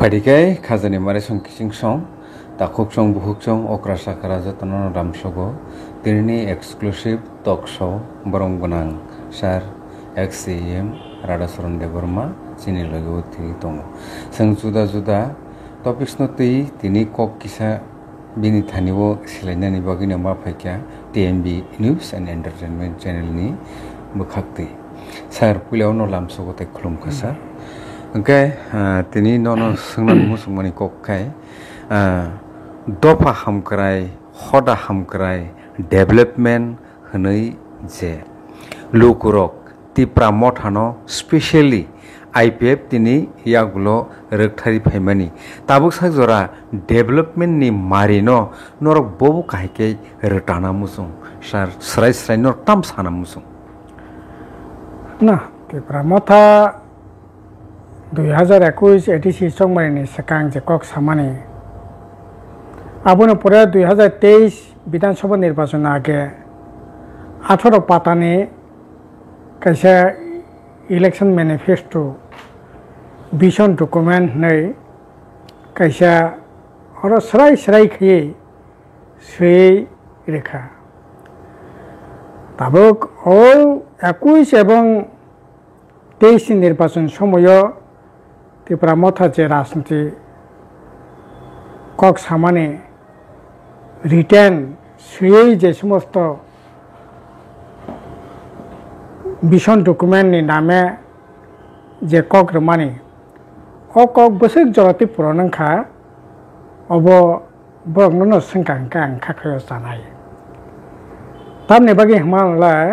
Padikai khazani mare song kising song takuk song buhuk song okra sakara jatano ramsogo tirni exclusive talk show borong gonang sar XCM Radhasaran Deborma chini loge uthi tongo sang juda juda topics no tui tini kok kisa bini thanibo silainani bagini ma phaikya TMB News and Entertainment channel ni bukhakti sar pulau no lamsogo te khulum khasa okay tini nono sungnan musumani kokkai dopa hamkrai hoda hamkrai development hanai je lukurok tipra mothano specially IPF tini yagulo rekthari phaimani tabuk sajora development ni marino norok bobu kahike retana musung sar srai srai nor tam sana musung na tipra motha 2021 ADC সংমারিনি সেকাং যে cock সামানি আবনো পরে 2023 বিধানসভা নির্বাচন আগে 18 পাতানি কাইসা election manifesto vision document নাই কাইসা আর সরাই সরাই খেয়ে সেই রেখা তাবক অল 21 এবং 23 নির্বাচন সময় ত্রিপুরা মথা যে রাজনীতি কক সামানে রিটার্ন সেই যে সমস্ত ভিশন ডকুমেন্টনি নামে যে কক রমানি ও কক বসে জলতি পুরনখা অব বরংন সংকাং খাখায় জানাই তামনি বাকি হিমালয়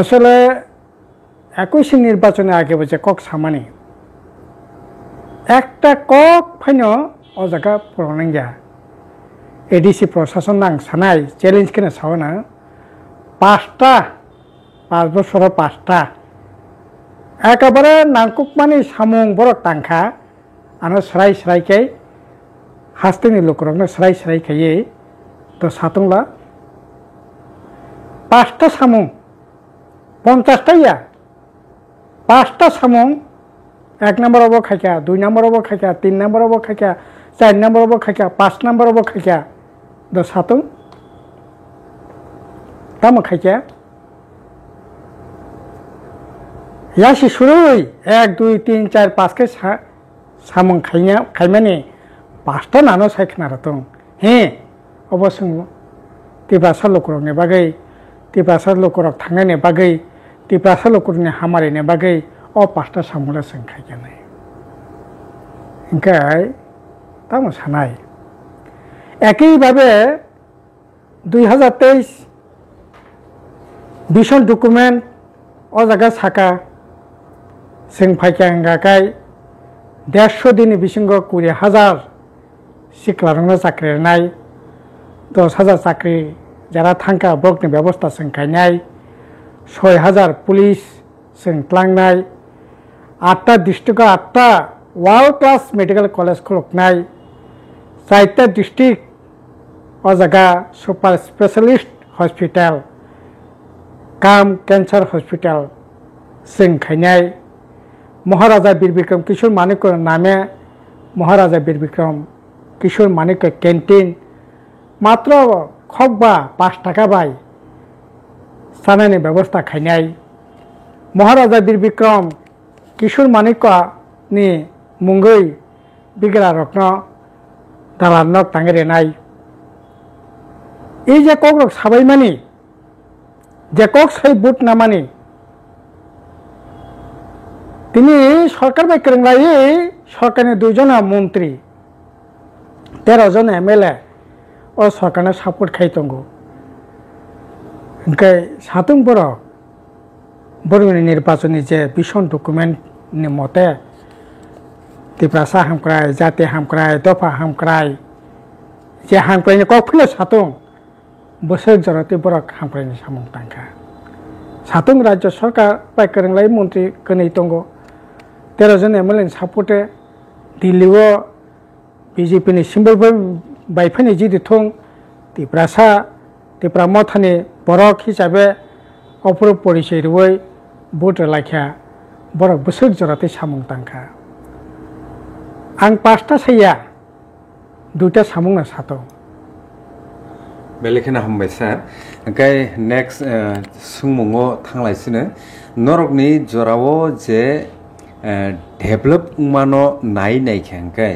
আসলে 21 নির্বাচনে আগে বসে কক সামানি একটা কক ফাইন ও জায়গা পুরনঙ্গা এডিসি প্রশাসন নাং সানাই চ্যালেঞ্জ কেন সাওনা 5 বছর 5টা একেবারে নাংকুকমানি সামুং বরক টাংখা আনো সরাই সরাইকে হাস্তিনি লোকরকনো সরাই সরাইখাইয়ে তো সাতংলা 5টা সামুং 50টা ইয়া 5টা সামুং 1 নম্বর অব খাইকা 2 নম্বর অব খাইকা 3 নম্বর অব খাইকা 4 নম্বর অব খাইকা 5 নম্বর অব খাইকা দ সাতং তাম খাইকা ইয়াসি শুরুই 1 2 3 4 5 কে সামুং খাইমানে 5টা নানো সাইখনা রতং হে অবসং তিবাসা লোকরনে বাগৈ তিবাসা লোকরক থাঙ্গানে বাগৈ তিবাসা লোকরনে হামারিনে বাগৈ ও 5টা সামুলা সংখ্যা নাই ইনকাই তাম সানাই একইভাবে 2023 ভিশন ডকুমেন্ট ও জায়গা সাকা जों फाइखांगाखाय 150 दिननि बिसिंग 20,000 सिख्लारनो साख्रि होनाय 10,000 साख्रि যারা थांखा बकनि व्यवस्था सोंखायनाय 6,000 पुलिस सोंख्लांनाय 8टा डिस्ट्रिक्टआव 8टा वर्ल्ड क्लास मेडिकल कलेज खुलुकनाय 4टा डिस्ट्रिक्ट ओ जायगा सुपार स्पेशलिस्ट हस्पिटाल काम कैंसर हस्पिटाल सोंखायनाय महाराजा बीर विक्रम किशोर मानिक नामे महाराजा बीर विक्रम किशोर मानिक कैंटीन मात्र खकबा 5 टाका बाय सानानि व्यवस्था खायनाय महाराजा बीर विक्रम किशोर मानिक नि मुंगै बिग्रा रत्न दालानक तांगेरेनाय এই যে কক সাবাইমানি যে কক সেই বুট নামানি তিনি সরকার বাইকরংলাই সরকারের 2 জন মন্ত্রী 13 জন এমএলএ ও সরকারের সাপোর্ট খাইতঙ্গো ইনকাই সাতুং বরংনি নির্বাচনী যে ভিশন ডকুমেন্ট नि মতে তিপ্রাসা হামক্রাই জাতি হামক্রাই দফা হামক্রাই যে হামক্রাইনি কফিলে সাতুং বসে জরতি বরক হামক্রাইনি সামং টাংখা সাতুং রাজ্য সরকার বাইকরংলাই মন্ত্রী কनै তঙ্গো 13 জন এমএলএ সাপোর্টে দিল্লিও বিজেপি नि सिम्बल বাইফানি जिदि थं तिप्रा मथानि बरक हिसाबै अपुरुब परिचय रुवै भोट लाखिया बरक बोसोर जराते सामं तांखा आं 5टा सैया 2टा सामुंना सातो बेलेखना हामबाय सार ओमफ्राय नेक्स्ट सोंमुङाव थांलायसिनो नरकनि जरावो जे डेभलप मानो नाय नायखांखाय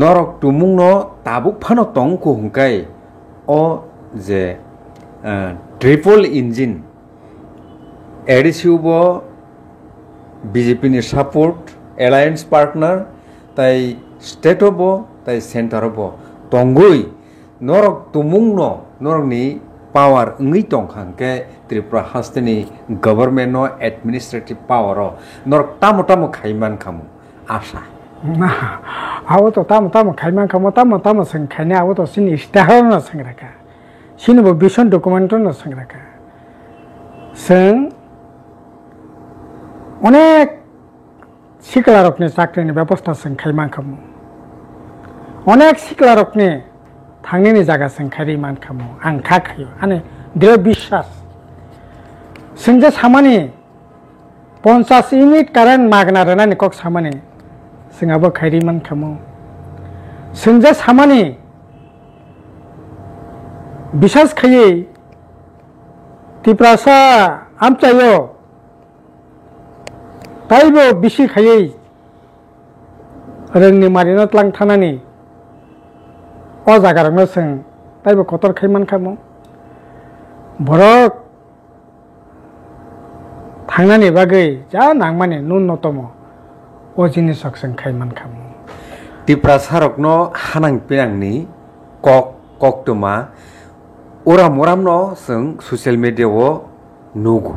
नरक तुमुंनो ताबुक फानो तंखौ हुंखाय ओ जे ट्रिपल इंजिन एडिसिउबो बीजेपी नि सपोर्ट एलायंस पार्टनर ताई स्टेटबो ताई सेंटरबो तंगुई नरक तुमुंनो नरकनि power ngui tongkhangke Tripura hasteni government no administrative power norok tamo tamo khaiman khamu asa awo to tamo khaiman khamu tamo sing khaina awo to sin istihar na sangraka sin bo vision document na sangraka sing onek siklarokni chakrini ব্যবস্থা sing khaiman khamu onek siklarokni थांनायनि जागा सोंखारि मान खामो आं खाखायो आने दृढ़ विश्वास जोंजे सामानि 50 इउनिट कारेन्ट मागना रनानि कक सामानि जोंहाबो खाइरि मान खामो जोंजे सामानि विश्वास खायै तिप्रासा आमचायो ताइबो बिसि खायै रोंनि मारिना तलां थानानि ओ जागारनो जों ताइबो कतर खाइमान खामो बरक थांनानै बागै जा नांमाने नुन्नतम ओ जिनिसक जों खाइमान खामो Tripura sarokno hanang pinangni koktuma oram no जों social media o nugu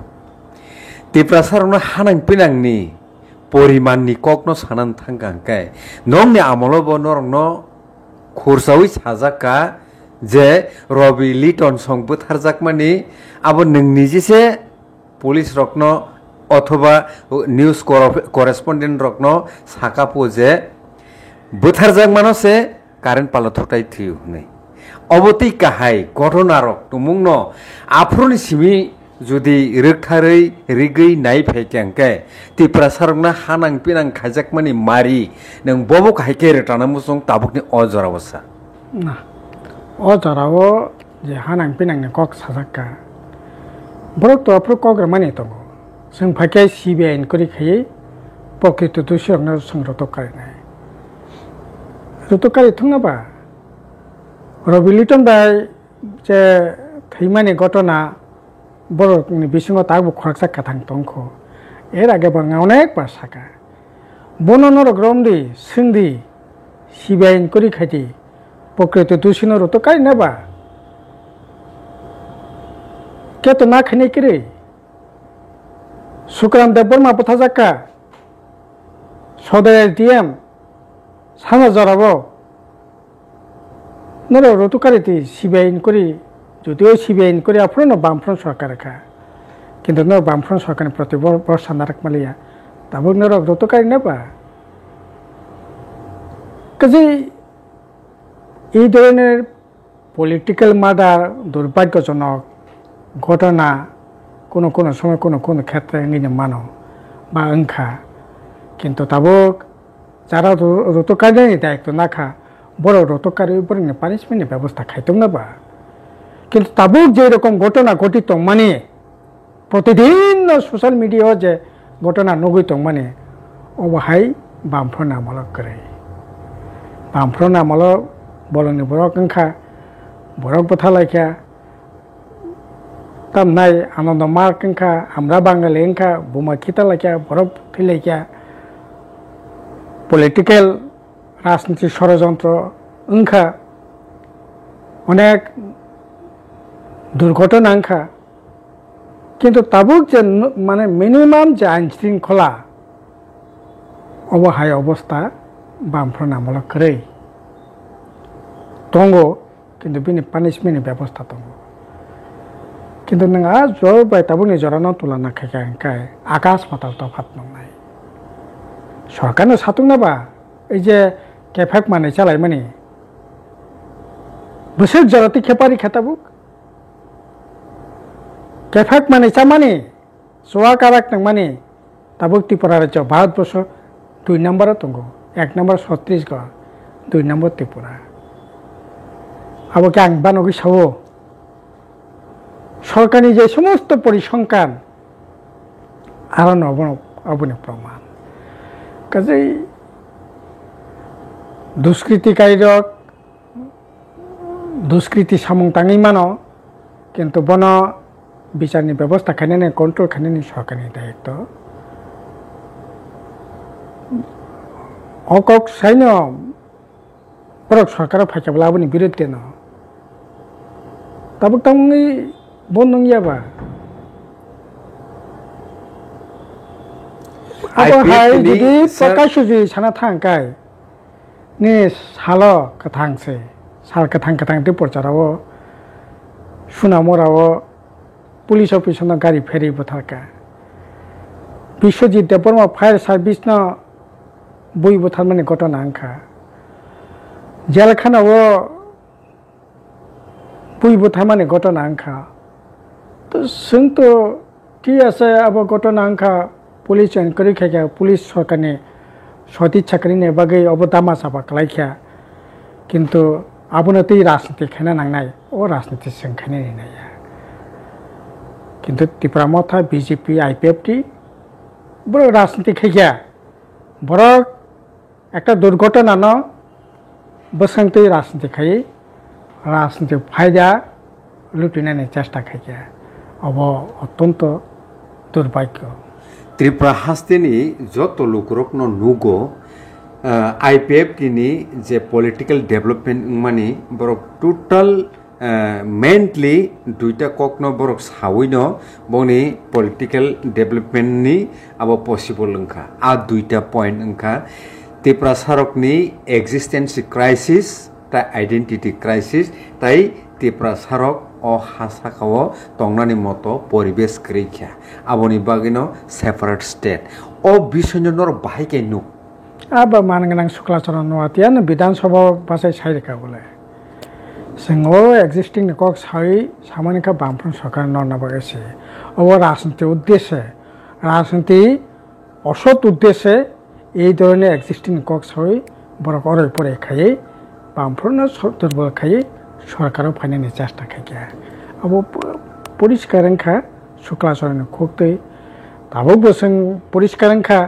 Tripura sarokno hanang pinangni porimanni kokno sanan thangkangkai nongni amolobo norokno खुरसावै साजाका जे रबि लिटन सं बुथारजाकमानि आबो नोंनि जेसे पुलिस रकनो अथवा निउज करेस्पन्डेन्ट रकनो साकापो जे बुथारजाक मानसे कारेन्ट पालो थटाइ थियो नै अबति काहाय घटना रक तुमुंनो आफ्रोनि सिमी जुदि रोगथारै रिगै नाय फैक्यांके Tripura sarokना हानां पिनां खाजाकमानि मारि नों बबो काहायके रेटाना मुसं ताबुकनि अजरावसा ना अजरावो जे हानां पिनांनि कक साजाका बरक तो अफ्रो कग्रा मानि दंगो जों फाके सीबीआई इनक्वायरि खायै प्रकृत दोषिरनो जों रतकारिनाय रतकारि थंनाबा रबि लिटन बाय जे थैमानि घटना बरकनि बिसिङाव ताबो खरकसा काथां तंखो एर आगे बंग अनेक बार साका बनन रग्रमदि सिंदि सीबीआई इनक्वायरि खायदि प्रकृत दोषिनो रतकारि नाबा केतो ना खने किरे सुक्राम देव बर्मा पथाजाका सदय डीएम साना जराबो नरो रतकारिति सीबीआई इनक्वायरि যদিও সিবিআই ইনকোয়ারি আফ্রন বামফ্রন্ট সরকার কা কিন্তু ন বামফ্রন্ট সরকারের প্রতি ভরসা না রাখমালিয়া তাবো নরক রতকারি নেবা কাজে এই ধরনের পলিটিক্যাল মার্ডার দুর্ভাগ্যজনক ঘটনা কোনো সময় কোনো ক্ষেত্রে নিয়ে মানো বা অংখা কিন্তু তাবো যারা রতকারি দায়িত্ব না খা বড় রতকারির উপরে পানিশমেন্টের ব্যবস্থা খাইতাম না বা কিন্তু তাবুক যে রকম ঘটনা ঘটিত মানে প্রতিদিন সোশ্যাল মিডিয়া যে ঘটনা নগৈত মানে অবহাই বামফ্রন্ট আমলক করে বামফ্রন্ট আমলক বলনি বরক ওংখা বরক বথা লাইখা তামনাই আনন্দ মার্ক ওংখা আমরা বাঙালি ওংখা বোমা খিতা লাইখা বরক থৈলাইখা পলিটিক্যাল রাজনীতি ষড়যন্ত্র ওংখা অনেক দুর্ঘটনা আংখা কিন্তু তাবুক যে মানে মিনিমাম যে আইন শৃঙ্খলা অবহায় অবস্থা বামফ্রন্ট আমলক করে দङ কিন্তু बिनि पानिशमेन्टनि ব্যবস্থা दङ কিন্তু नोंहा जबाय ताबुनि जरानो तुलना खायखाय आकाश पाताल तफात नंनाय सरकारनो सातुंनाबा এই যে केफेक माने चालाय माने बोसोर जराति खेपारि खेताबुक केफेक माने चामाने सोआ काराक नंग माने ताबुक त्रिपुरा राज्य भारतबर्ष 2 नम्बर दङ 1 নম্বর ছত্তিশগড় 2 নম্বর ত্রিপুরা আবকে আং বানগি সাও সরকারি যে সমস্ত পরিসংখ্যান আর অবনি প্রমাণ কাজেই দুষ্কৃতিকারীরক দুষ্কৃতি সামং তাঙি মানো কিন্তু বন বিচারনি ব্যবস্থা খানে কন্ট্রোল খানে সরকারি দায়িত্ব অকক সাইন বরক সরকার ফাইকাবলা আবনি বিরুদ্ধে ন তাবক তামঙ্গি বন নঙ্গিয়াবা আবহাই যদি প্রকাশ সুজি সানা থাংকাই নি সালো কাথাংসে সাল কাথাং প্রচারাও সুনামরাও পুলিশ অফিস গাড়ি ফেরি বথাকা বিশ্বজিৎ দেববর্মা ফায়ার সার্ভিস ন বই বথার মানে ঘটনা আংখা জেলখানাও বই বথার মানে ঘটনা আংখা তো जों তো কি আছে আবার ঘটনা আংখা পুলিশ এনকোয়ারি খাইখা পুলিশ সরকারনি সঠিক চাকরিনি বাগै अब दामा साफा खालायखा কিন্তু আবনো তুই রাজনীতি খানা নাংনাই ও রাজনীতি जों খানে নাইয়া কিন্তু ত্রিপুরা মথা বিজেপি আইপিএফটি বড় রাজনীতি খাইখা বড় একটা দুর্ঘটনা ন বসংতে রাজনীতি খাই রাজনীতি ফায়দা লুটিনানি চেষ্টা খাইখা अब অত্যন্ত দুর্ভাগ্য ত্রিপুরা হাস্তেনি যত লোকরকন নুগো আইপিএফ কিনি যে পলিটিক্যাল ডেভেলপমেন্ট মানে বরক টোটাল মেন্টলি দুইটা ককন বরক সাউইন বনি পলিটিক্যাল ডেভেলপমেন্টনি আবো পসিবল ওংখা আর দুইটা পয়েন্ট ওংখা ত্রিপুরা সারকনি এক্সিস্টেন্সি ক্রাইসিস তা আইডেন্টিটি ক্রাইসিস তাই ত্রিপুরা সারক ও হাসাখাও তংনানি মতো পরিবেশ ক্রিয়া আবনি বাগিনো সেপারেট স্টেট ও বিষয়জনর বাহিকে নু আবা মানগনাং শুক্লাচরণ নওয়াতিয়ান বিধানসভা বাসায় সাইরেখা বলে जों एक्जिस्टिंग কক সাই সামানিকা বামফ্রন্ট সরকার ননাবাগেছে ও রাজনীতি উদ্দেশ্যে রাজনীতি অসৎ উদ্দেশ্যে এই ধরনের এক্সিস্টিং কক সাই বড় করে পরে খাই বামফ্রন্ট দুর্বল খাই সরকারও ফাইনানি চেষ্টা খাইয়া अब পরিষ্কারংখা শুক্লাচরণ খুকতে তাবো जों পরিষ্কারংখা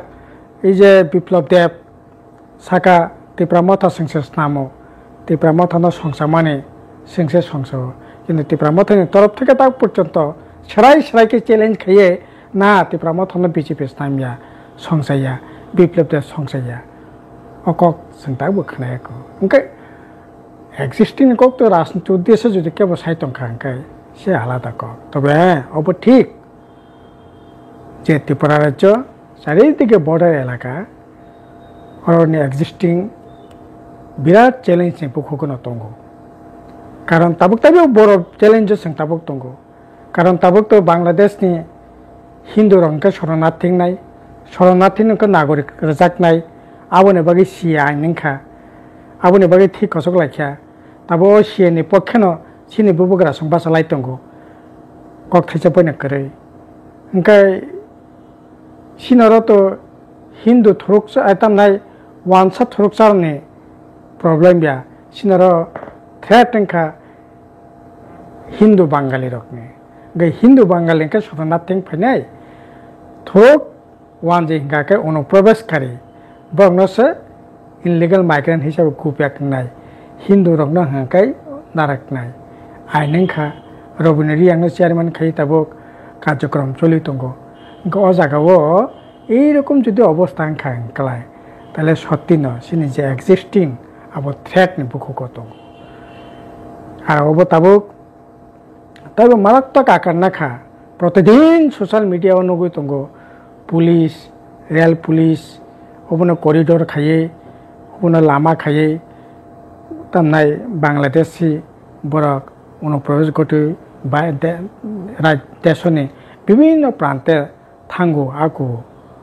এই যে বিপ্লব দেব সাকা ত্রিপুরা মথা সংসদ নামো ত্রিপুরা মথানো সংসার মানে সংসদ সংসদ কিন্তু ত্রিপুরা মথানি তরফ থেকে তা পর্যন্ত সেরাইকে চ্যালেঞ্জ খাইয়ে না ত্রিপুরা মথানো বিজেপি নামিয়া সংসাইয়া বিপ্লব দেব সংসাইয়া অকক जों তাবো खोनायाखौ ओंखाय एक्जिस्टिं কক তো রাজনীতি উদ্দেশ্যে যদি কেবল সাইতংখা ओंखाय সে আলাদা কক তবে অব ঠিক যে ত্রিপুরা রাজ্য চারিদিকে বর্ডার এলাকা অরণ্য এক্সিস্টিং বিরাট চ্যালেঞ্জ বুকুকনো দङ কারণ তাবুক তাবেও বড় চ্যালেঞ্জ जों ताबुक दङ কারণ তাবুক তো বাংলাদেশনি হিন্দু রংকে শরণার্থী নাই শরণার্থীনকে নাগরিক রাজাক নাই আবনে বাগै সিয়া आइनखा आबने बागै थि कसक लाखिया ताबो सिएनि पक्षनो सिनि बुबुग्रा सं बासा लाइ दङ कक थैसे पयना करे ओंखाय सिनरो तो हिंदू थरुक आइतम नाय वानसा थरुक सारनि प्रॉब्लम बिया सिनरो थ्रेट ओंखा हिंदू बांगाली रकनि गे हिंदू बांगाली के शरणार्थी फैनाय थरुक वान जे हिंगाके अनुप्रवेशकारी बंगनोसो इनलिगल माइग्रेंट हिसाबै गुपियाखनाय हिंदू रकनो हांकाय नाराखनाय आइनखा रबिनारि आंनो चेयारमैन खाइ ताबो कार्यक्रम चलि दङ ग जागाव এই রকম যদি অবস্থা খায় তাহলে সত্যি ন সিনি যে এক্সিস্টিং আবার থ্রেট নি বুকুকত আর অব তাবুক তবে মারাত্মক আকার নাখা প্রতিদিন সোশ্যাল মিডিয়া অনুগুই দङ পুলিশ রেল পুলিশ ওবনো করিডোর খাইয়ে ওবনো লামা খাইয়ে তামনাই বাংলাদেশি বরক অনুপ্রবেশ ঘটে বা দেশনি বিভিন্ন প্রান্তে থাঙ্গু আগু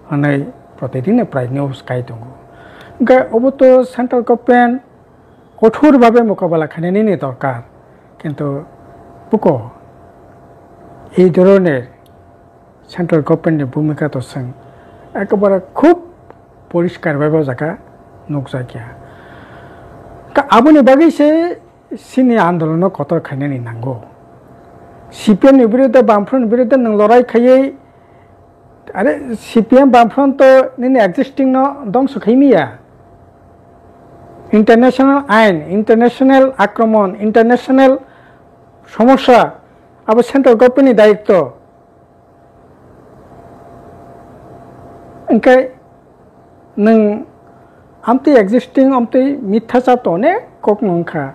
হनै प्रतिदिन प्राय निउज गाय दङ ओंखाय अबत सेंट्रल गभर्नमेंट कठोर भावे मोकाबला खालामनायनि दरकार किन्तु बुको এই ধরনের সেন্ট্রাল গভর্নমেন্টের ভূমিকা তো जों একেবারে খুব পরিষ্কারভাবে জায়গা नुकजाकिया आबुनि बागैसो सिनि आन्दोलन कतर खायनायनि नांगौ CPM नि बिरुद्ध बामफ्रन बिरुद्ध नों लड़ाई खायै अरे CPM बामफ्रन तो नोंनि एक्जिस्टिंग न दंस खायमिया इंटरनेशनल आइन इंटरनेशनल आक्रमण इंटरनेशनल समस्या अब सेंट्रल गवर्नमेंट नि दायित्व इनके नों आमते एक्जिस्टिंग आमते मिथ्या जात अनेक कक नंखा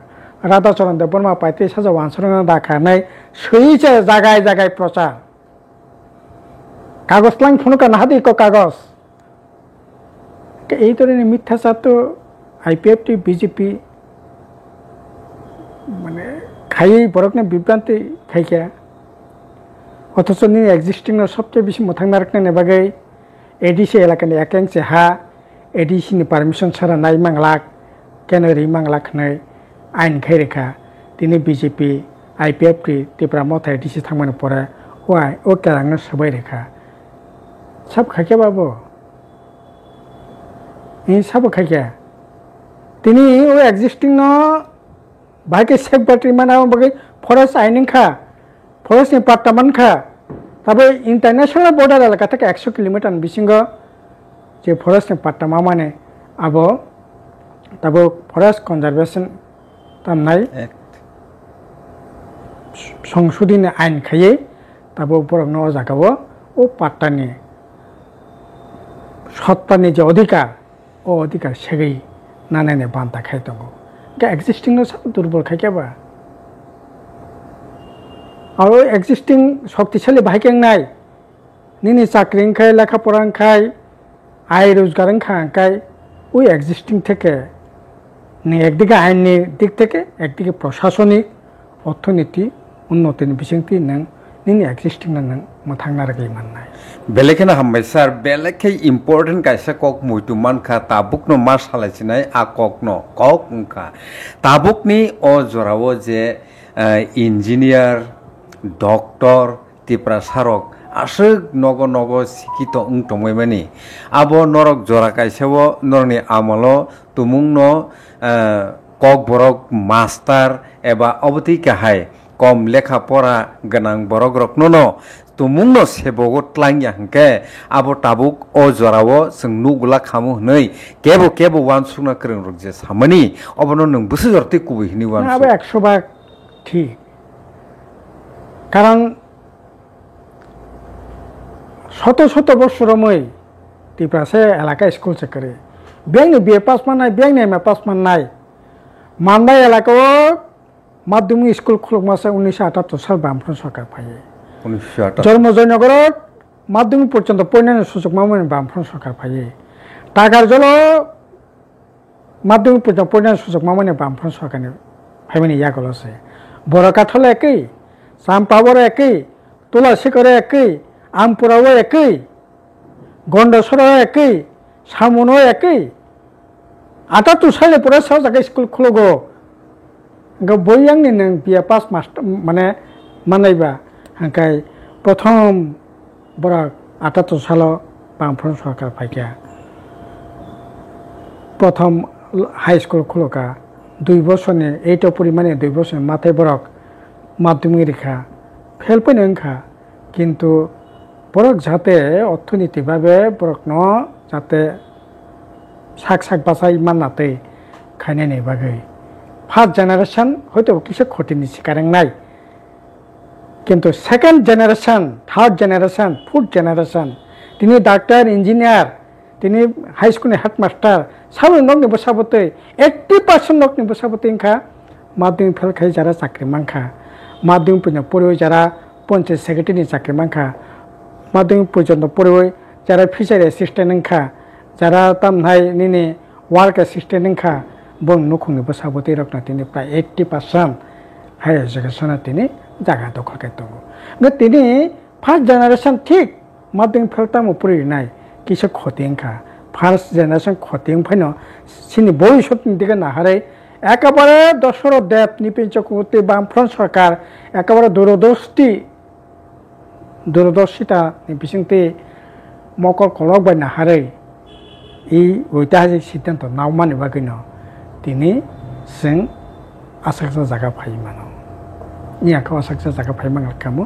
राधा चरण देव बर्मा पाइते साजा वानसरंग दाखानाय सैसे जागाय जागाय प्रचार कागज लांग फुनुका नाहादि को कागज के এই ধরনের মিথ্যা জাত आईपीएफटी बीजेपी মানে খাইয়ে বরকনে বিভ্রান্তি খাইকা অথচ নি एक्जिस्टिंग সবচেয়ে বেশি মথাং নারকনে বাগै एडीसी एलाकानि एकेंसे हा एडीसी नि परमिशन छाड़ा नाय मांगलाक केनरी मांगलाक नै आइन खैरेखा दिनै बीजेपी आईपीएफटी तिप्रा मथा एडीसी थांमानो परा ओआय ओ केलांनो सबाय रेखा सब खाके बाबो इ सब खाके दिनै ओ एक्जिस्टिंग न बाके सेक बाट्री माना बगे फरेस्ट आइनिंखा फरेस्ट डिपार्टमेंट खा तब इंटरनेशनल बॉर्डर एलाका থেকে 100 किलोमीटर बिसिंग जे फरेस्ट डिपार्टमेंट माने अब तब फरेस्ट कन्जर्वेशन तामनाय संशोधन आइन खायै तब बरंनो जागावो ओ पाट्टानि सत्तानि जे अधिकार ओ अधिकार सेगै नानाने बान्ता खाय दङ के एक्जिस्टिंग न सब दुर्बल खायकेबा और एक्जिस्टिंग शक्तिशाली बाइकें नाय निनी चाकरी खाय लेखा पढ़ा खाय आय रोजगार खाय ওই एक्जिस्टिंग থেকে একদিকে আইনের দিক থেকে একদিকে প্রশাসনিক অর্থনীতি উন্নতির বিশিংতি নং নিনি एक्जिस्टिंग नों मोथांना रगै माननाय बेलेखेना हामबाय सार बेलेखे इम्पोर्टेंट कायसा कक मुइतु मानखा ताबुकनो मा सालायसिनाय आ ककनो कक उनखा ताबुकनि अ जरावो जे इन्जिनियार डॉक्टर तिप्रा सारक आसुक नगो नगो शिक्षित उंटमयमानि आबो नरक जरा कायसेबो नरनि आमलो तुमुंगनो कक बरक मास्टार एबा अबति काहाय कम लेखा पढ़ा गनां बरक रकनो तुमुंगनो सेबोगो tlangya हंके आबो ताबुक अ जरावो जों नुगुला खामु हनै केबो केबो वान सुना करं रक जे सामनि अबनो नों बुसु जरति कुबि हिनि वान आबो 100 भाग ठीक कारण शत शत बर्षरमै तिप्रासे एलाका स्कुल से करे बेंग बीए पास माननाय बेंग एमए पास माननाय मानबाय एलाकाओ माध्यमिक स्कुल खुलुकमासे 1978 साल बामफ्रन सरकार फायो 1978 जन्मजयनगर माध्यमिक पर्यन्त पयनायनि सुजुग मामोन बामफ्रन सरकार फायो टागारजल माध्यमिक पर्यन्त पयनायनि सुजुग मामोन बामफ्रन सरकारनि फायमानि यागलसे बरकाथल एकै चाम्पावर एकै तुलासीकर एकै आमपुराव एकै गंडसर एकै सामुनो एकै 78 साले परे साव जागा स्कुल खुलगो बयांनि नों बीए पास मास्टर माने मानायबा हांकाय प्रथम बरा 78 साल बामफ्रन सरकार फायका प्रथम हाई स्कुल खुलका 2 बছरनि 8 परिमाणे 2 बছरनि माथाय बरक माध्यमिक रेखा फेल फैनो ओंखा किन्तु बरक जाते अर्थनीति भावे बरक न जाते साक साक बासाय माननाते खायनायनि बागै फार्स्ट जेनारेशन हयतो किसे खटिनि सिखारेंनाय किन्तु second generation third generation fourth generation तिनी डॉक्टर इंजिनियर तिनी हाई स्कुल हेडमास्टर सब नकनि बसाबते 80% नकनि बसाबते इनखा माध्यमिक फेल खाय जारा चाकरि मांखा माध्यमिक पर्यन्त पढ़े जारा पंचायत सेक्रेटारि चाकरि मांखा माध्यमिक पर्यन्त पढ़े जारा फिसारि एसिस्टेंट ओंखा जारा तामनाय निनि वार्क एसिस्टेंट ओंखा बन नखुंनि बसाबते रखना तिनी प्राय 80% हाई एजुकेशन तिनी जागा दखल खाय दङ तिनी फार्स्ट जेनारेशन ठीक माध्यमिक फेल तामो पढ़िनाय किसे खति ओंखा फार्स्ट जेनारेशन खति फैनो सिनि भविष्यतनि दिखे नाहारै एकेबारे दशरथ देव निपिन चक्रवर्ती बामफ्रन सरकार एकेबारे दूरदर्शिता बिसिंति मकर कलक बाय नाहारै এই ঐতিহাসিক সিদ্ধান্ত নাও মানে বাকি ন তিনি जों आसाखा जागा फायोमोन नि आखा आसाखा जागा फायोमोन कामो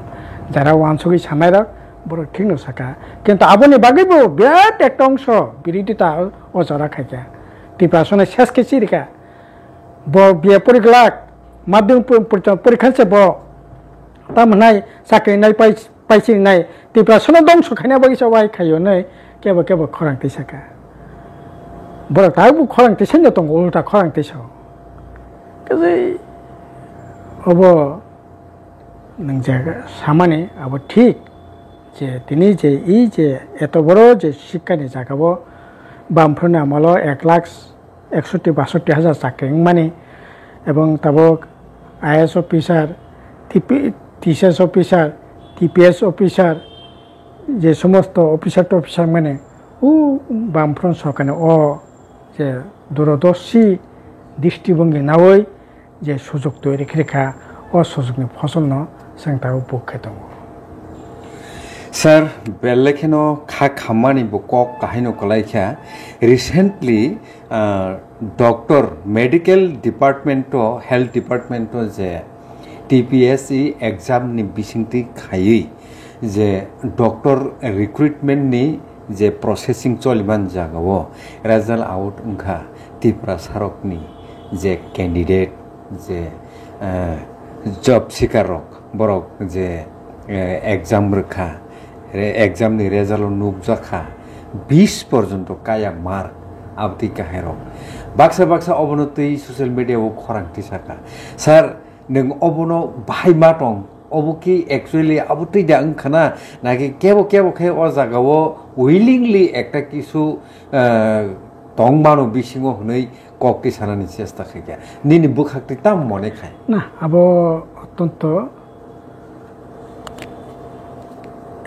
যারা ওয়ানসুকি সানাইরা বড় ঠিক নসাকা কিন্তু আবনি বাগিবো বিরাট একটা অংশ বিরোধিতা অজরা খাইকা টিপাসনে শেষ কেছিরিকা ব বিয়ে পরিগলাক মাধ্যমিক পরীক্ষাছে ব তামনাই চাকরি নাই পাইছি নাই টিপাসনে দংশ খাইনা বাগি সবাই খাইও নাই কেবো কেবো খরাংতে সাকা বড় তাবু খরাংতে সেন দং উল্টা খরাংতে স কাজে অব नों जे सामाने अब ठीक जे दिनै जे इ जे एत बड़ जे शिक्षानि जागाबो बामफोरनि आमल 1,61,62,000 चाकरि माने एवं ताबो आईएएस अफिसार टीसीएस अफिसार टीपीएस अफिसार जे समस्त अफिसार माने उ बामफ्रोन सरकारनि जे दूरदर्शी दृष्टिभंगी नावै जे सुजुग तैरि रेखा सुजुगनि फसल न संताव पक्षे दङ सर बेलेखेनो खा खामानि बकक काहिनो कलाइखा recently doctor medical department health department जे टीपीएससी एग्जाम नि बिसिंति खायै जे डॉक्टर रिक्रुटमेंट नि जे प्रोसेसिंग चलिमान जागावो रिजल्ट आउट उनखा त्रिपुरा सारकनि जे कैंडिडेट जे जब सिकारक बरक जे एग्जाम रखा एग्जाम नि रेजाल्ट नुकजाखा 20 पर्यंत काया मार्क आबति काहेरक बाक्सा अबनतै सोशल मीडिया वो खरांति साका सर नों अबनो बाहाय मा दं अबकी एक्चुअली आबति दा अंखाना नागि केबो खे अ जागावो उइलिंगलि एकटा किसु दं मानो बिसिङो हनै कक्ति सानानि चेष्टा खाया निनि बुखाक्ति ताम मने खाय ना अब अत्यंत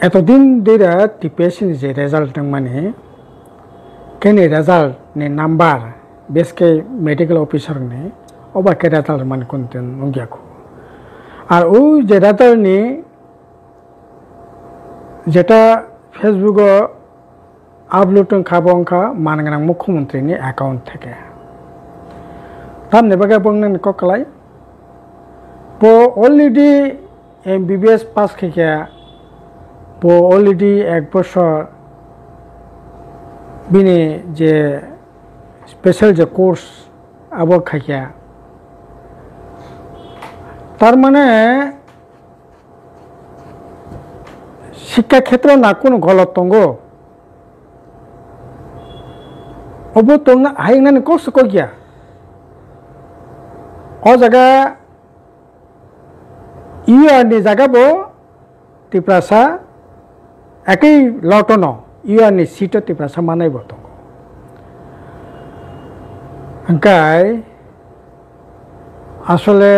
एतदिन देरा टीपीएससी जे रेजाल्ट दं माने केनि रेजाल्ट नि नम्बर बेसके मेडिकल ऑफिसर ने अबा के रेजाल्ट माने कोनतेन नंगियाखौ আর ও যে रेजाल्ट नि जेटा फेसबुक আপলোড খাবো অংখা মানগানাং মুখ্যমন্ত্রীनि অ্যাকাউন্ট থেকে तामने बागे बंगन ककलाई पो अलरेडी एमबीबीएस पास खाइया पो अलरेडी 1 बছর बिनि जे स्पेशल जे कोर्स अब खाइया तार माने शिक्षा क्षेत्र ना कोनो गलत दंगो अब तंगना हाइनानि कोर्स कगिया ओ जगह इउआरनि जागाबो तिप्रासा एकै लटन इउआरनि सीट तिप्रासा मानायबो दं अंकाय आसले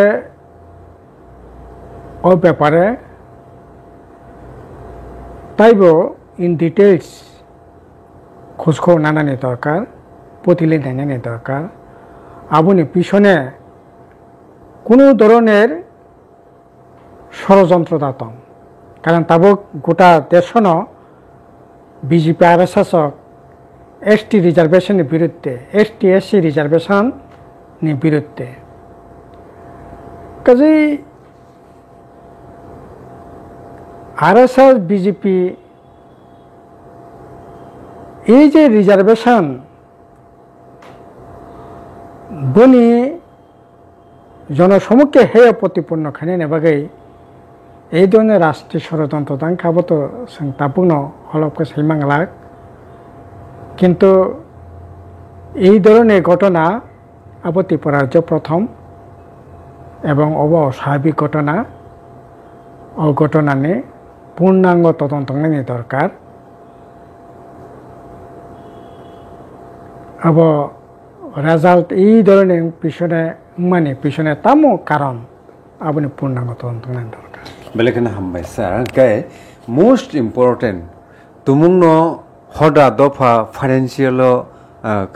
ओ ব্যাপারে তাইবো इन डिटेल्स খোঁজখবর নানানি দরকার প্রতিলে নানানি দরকার আবুনি পিছনে কোনো ধরনের ষড়যন্ত্রতা দं কারণ তাবো গোটা দেশন বিজেপি আর শাসক एसटी रिजार्वेशननि बिरुद्धे एसटी एससी रिजार्वेशननि बिरुद्धे काजै आरएसएस बीजेपी এই যে রিজার্ভেশন বনি জনসমক্ষে হেয় প্রতিপন্ন খানে নেবাগে এই ধরনের রাষ্ট্রীয় ষড়যন্ত্র দান খাবো তো তাপুনো হলপকে সেইমাংলাক কিন্তু এই ধরনের ঘটনা ত্রিপুরা রাজ্য প্রথম এবং অস্বাভাবিক ঘটনা ও ঘটনা নিয়ে পূর্ণাঙ্গ তদন্ত দরকার अब रेजाल्ट এই ধরনের পিছনে তামো কারণ আপনি পূর্ণাঙ্গ তদন্ত দরকার বেলেখানে হামবাই স্যার গাই মোস্ট ইম্পর্টেন্ট তুমুংনো হদা দফা ফাইনান্সিয়াল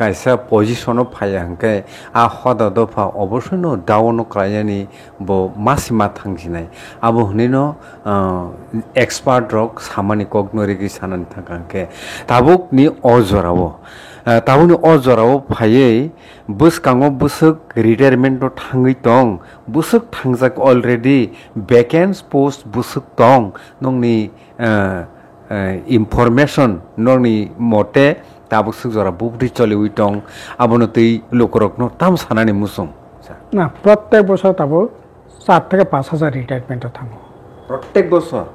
কাইসা পজিশন ফায়া হাंके आ हदा दफा अवश्यनो डाउन क्रायानि बो मासिमा थांजिनाय आबो हनिनो एक्सपर्ट रक सामानि कग्नोरिगि सानानि थांके ताबुकनि अजरावो Tabuni o jorao phaye buskango busuk retirement no thangi tong busuk thangjak already vacant post busuk tong nongni information nongni mote tabuk suk jora bubri choli tong abono tei lokorok no tam sanani musung না প্রত্যেক বছর তাবো 4 থেকে 5,000 retirement থাকবো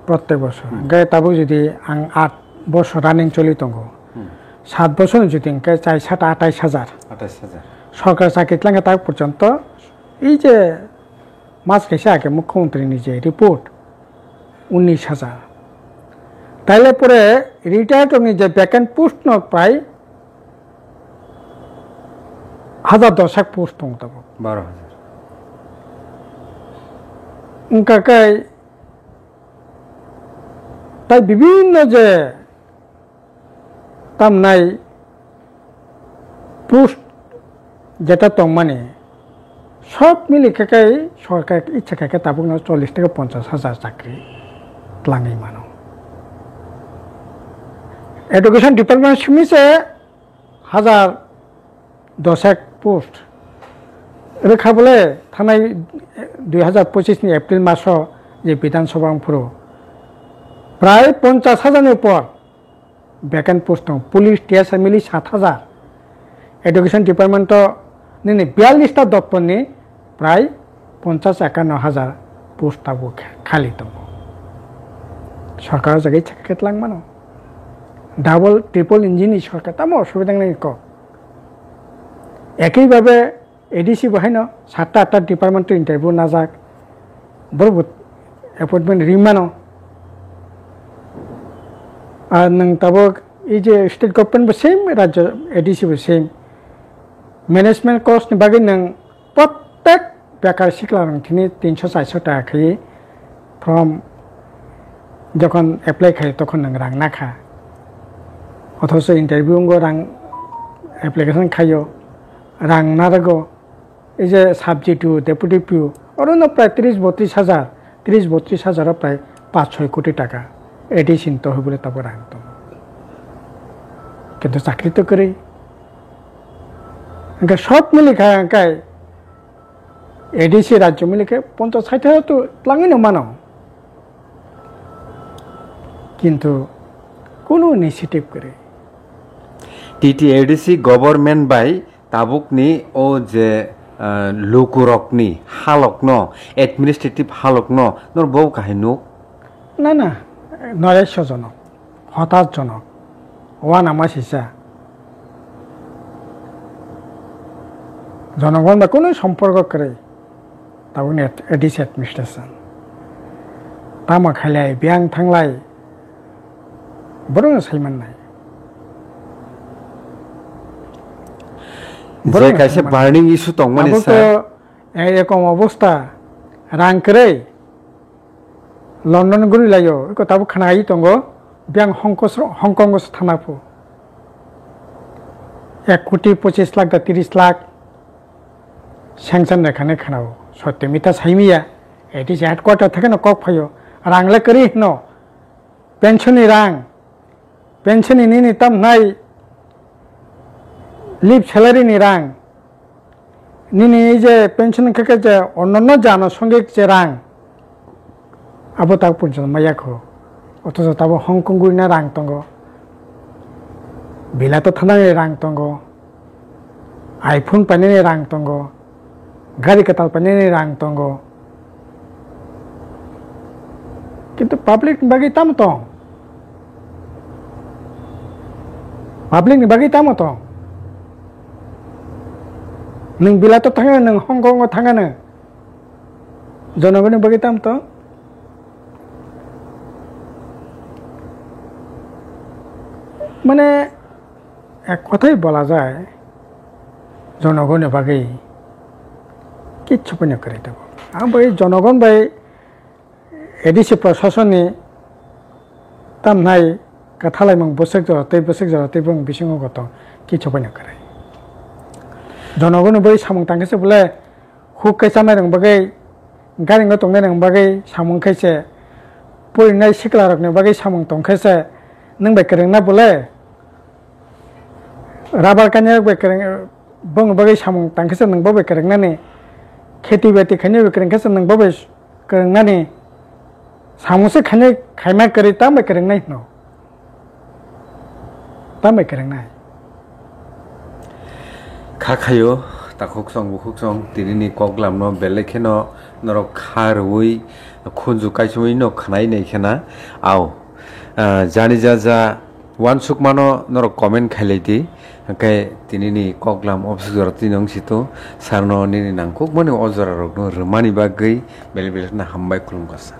প্রত্যেক বছর গায়ে তাবো যদি আং 8 বছর রানিং চলি তঙ্গো 7 বছর যদি 28,000 সরকার চাকরি লাগে তার পর্যন্ত এই যে মাস গেছে আগে মুখ্যমন্ত্রী নিজে রিপোর্ট 19,000 তাইলে পরে রিটায়ার্ড নিজে ভ্যাকেন্ট পোস্ট ন প্রায় 1,010 পোস্ট দং তাবো 12,000 কাকাই তাই বিভিন্ন যে তাম নাই পোস্ট যেটা তো মানে সব মিলে কাকাই সরকার ইচ্ছা কাকে তাবুক 40 থেকে 50,000 চাকরি লাঙি মানো এডুকেশন ডিপার্টমেন্ট মিশে 1,010 পোস্ট রেখা বলে থানায় 2025 নি এপ্রিল মাস যে বিধানসভা ফুরো প্রায় 50,000 উপর ভ্যাকেন্ট পোস্ট পুলিশ টিএসআই মিলি 7,000 এডুকেশন ডিপার্টমেন্ট নিনে 42টা দপ্তর নি প্রায় 50-51,000 পোস্ট থাকবো খালি তো সরকারের জায়গায় চাকরি কেটলাং মানো ডাবল ট্রিপল ইঞ্জিন সরকার তাম অসুবিধা নেই ক একইভাবে এডিসি বহাই ন 7টা-8টা ডিপার্টমেন্টের ইন্টারভিউ না যাক বড় অ্যাপয়েন্টমেন্ট রিমানো আর নং তাবো এই যে স্টেট গভর্নমেন্ট সেম রাজ্য এডিসি সেম ম্যানেজমেন্ট কোর্স नि बागै नों प्रत्येक बेकार सिखला नोंथिनि 300-400 টাকা খাই ফর্ম যখন অ্যাপ্লাই খাই তখন নों রাং নাখা অথচ ইন্টারভিউ রাং অ্যাপ্লিকেশন খাইও রাং নারগো এই যে সাবজেক্টিভ ডেপুটি পিউ অরুণ প্রায় 30-32,000 প্রায় 5-6 কোটি টাকা এটি চিন্তা হই বলে তারপর রাং তো কিন্তু চাকরি তো করে সব মিলে খায় এডিসি রাজ্য মিলে 50-60,000 তো লাঙি না মানো কিন্তু কোনো ইনিশিয়েটিভ করে টিটি এডিসি গভর্নমেন্ট বাই তাবুকনি ও যে লোকরকনি হালকন এডমিনিস্ট্রেটিভ হালকন নর বউ কাহিনু না না 900 জনক 7 জনক ওয়ান আমার হিসা জনগণ বা কোনো সম্পর্ক করে তাবো এডিসি অ্যাডমিনিস্ট্রেশন তামা খাইলাই ব্যাং থাংলাই বড় সাইমান নাই যে কাছে বার্নিং ইস্যু তো মানে স্যার এরকম অবস্থা রাং করে লন্ডন গুলি লাইও ইকো তাবো খানাই তঙ্গো ব্যাং হংকং থানাপো 1,25,00,000 दा 30 लाख স্যাংশন রেখানে খানাও সত্যি মিতা সাইমিয়া এডিসি হেডকোয়ার্টার থেকে না কক ফাইও রাংলে করি ন পেনশনি রাং পেনশনি নিনি তাম নাই লিভ স্যালারি নি রাং নিনি এই যে পেনশন থেকে যে অন্যান্য যে আনুষঙ্গিক যে রাং আবো তাক পর্যন্ত মাইয়াখো অথচ তাবো হংকং গুইনা রাং তঙ্গ বিলাতো থানায় রাং তঙ্গ আইফোন পানিনি রাং তঙ্গ গাড়ি কাতাল পানিনি রাং তঙ্গ কিন্তু পাবলিক বাকি তাম তো পাবলিক বাকি তাম তো नों বিলাতো थाङो नों हंकंआव थाङो জনগণের বাকি তাম তো মানে এক কথাই বলা যায় জনগণের বাকি কিচ্ছু পণ্য করে দেব আমি জনগণ বাই এডিসি প্রশাসনে তাম নাই কাথালাই মং বসেক জরতে বং বিসিং গত কিছু পণ্য করে জনগণ বাই সামং তাঙ্কেছে বলে হুক কাইসা নাই রং বাকি গাড়ি তংনাই রং বাকি সামং খাইছে পরিনাय सिख्ला रखने बागै सामं तंखायसे नों बाय करना बोले rabar kanya bekereng bong bagai samung tangkasa nang babai kereng nane kheti bati khanya bekereng kasa nang babai kereng nane samung se khanya khaima kari tam bekereng nai no tam bekereng nai Kakayo takok song bukuk song tirini koklam no belekhe no norok kharui khunju kaisui no khanai nei khena au jani jaja wansuk mano norok comment khailedi kai tinini koklam obsjor tinong situ sarno nini nangkuk mani ojora rok no rmani bagui bel bel na hambai khulum kasar